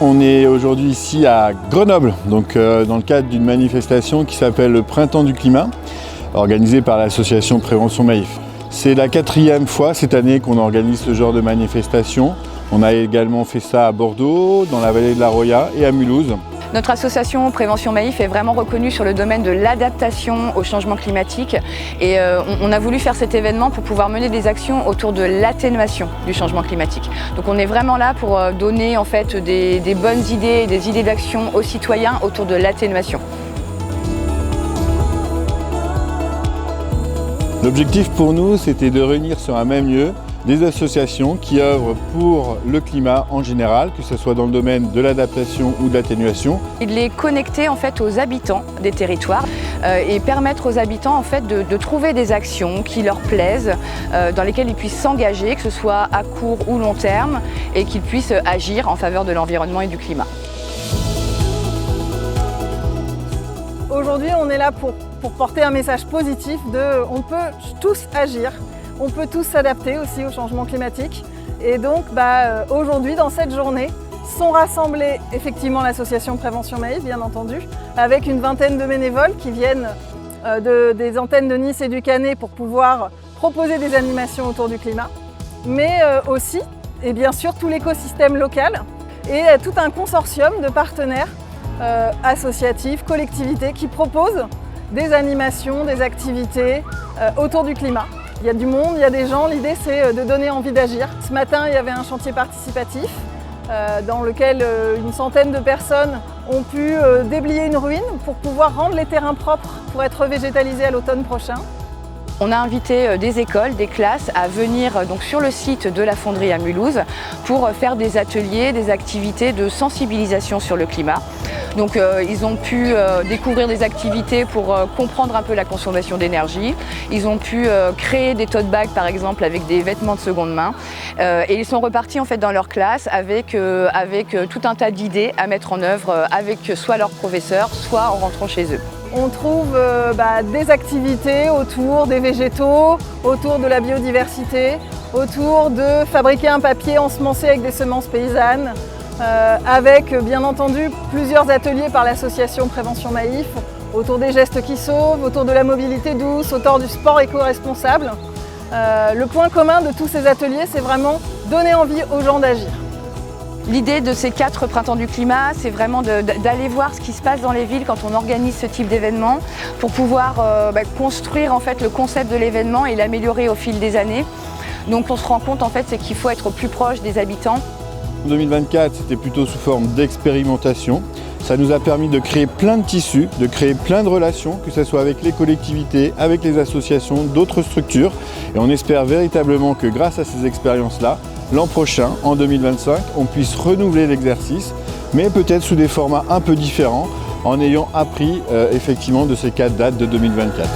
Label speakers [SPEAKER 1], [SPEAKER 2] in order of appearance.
[SPEAKER 1] On est aujourd'hui ici à Grenoble, donc dans le cadre d'une manifestation qui s'appelle le Printemps du climat, organisée par l'association Prévention Maïf. C'est la 4e fois cette année qu'on organise ce genre de manifestation. On a également fait ça à Bordeaux, dans la vallée de la Roya et à Mulhouse.
[SPEAKER 2] Notre association Prévention Maïf est vraiment reconnue sur le domaine de l'adaptation au changement climatique et on a voulu faire cet événement pour pouvoir mener des actions autour de l'atténuation du changement climatique. Donc on est vraiment là pour donner en fait des bonnes idées et des idées d'action aux citoyens autour de l'atténuation.
[SPEAKER 1] L'objectif pour nous, c'était de réunir sur un même lieu des associations qui œuvrent pour le climat en général, que ce soit dans le domaine de l'adaptation ou de l'atténuation.
[SPEAKER 2] Et de les connecter en fait aux habitants des territoires et permettre aux habitants en fait de trouver des actions qui leur plaisent, dans lesquelles ils puissent s'engager, que ce soit à court ou long terme, et qu'ils puissent agir en faveur de l'environnement et du climat.
[SPEAKER 3] Aujourd'hui, on est là pour porter un message positif de on peut tous agir. On peut tous s'adapter aussi au changement climatique. Et donc aujourd'hui, dans cette journée, sont rassemblés effectivement l'association Prévention Maïf, bien entendu, avec une vingtaine de bénévoles qui viennent des antennes de Nice et du Canet pour pouvoir proposer des animations autour du climat, mais aussi, et bien sûr, tout l'écosystème local et tout un consortium de partenaires associatifs, collectivités qui proposent des animations, des activités autour du climat. Il y a du monde, il y a des gens, l'idée c'est de donner envie d'agir. Ce matin, il y avait un chantier participatif dans lequel une centaine de personnes ont pu déblayer une ruine pour pouvoir rendre les terrains propres pour être végétalisés à l'automne prochain.
[SPEAKER 2] On a invité des écoles, des classes à venir donc sur le site de la fonderie à Mulhouse pour faire des ateliers, des activités de sensibilisation sur le climat. Donc ils ont pu découvrir des activités pour comprendre un peu la consommation d'énergie. Ils ont pu créer des tote bags par exemple avec des vêtements de seconde main. Et ils sont repartis en fait dans leur classe avec tout un tas d'idées à mettre en œuvre avec soit leurs professeurs, soit en rentrant chez eux.
[SPEAKER 3] On trouve des activités autour des végétaux, autour de la biodiversité, autour de fabriquer un papier ensemencé avec des semences paysannes, avec bien entendu plusieurs ateliers par l'association Prévention Maïf, autour des gestes qui sauvent, autour de la mobilité douce, autour du sport éco-responsable. Le point commun de tous ces ateliers, c'est vraiment donner envie aux gens d'agir.
[SPEAKER 2] L'idée de ces 4 printemps du climat, c'est vraiment d'aller voir ce qui se passe dans les villes quand on organise ce type d'événement pour pouvoir construire en fait le concept de l'événement et l'améliorer au fil des années. Donc on se rend compte en fait c'est qu'il faut être plus proche des habitants.
[SPEAKER 1] En 2024, c'était plutôt sous forme d'expérimentation. Ça nous a permis de créer plein de tissus, de créer plein de relations, que ce soit avec les collectivités, avec les associations, d'autres structures. Et on espère véritablement que grâce à ces expériences-là, l'an prochain, en 2025, on puisse renouveler l'exercice, mais peut-être sous des formats un peu différents, en ayant appris effectivement de ces 4 dates de 2024.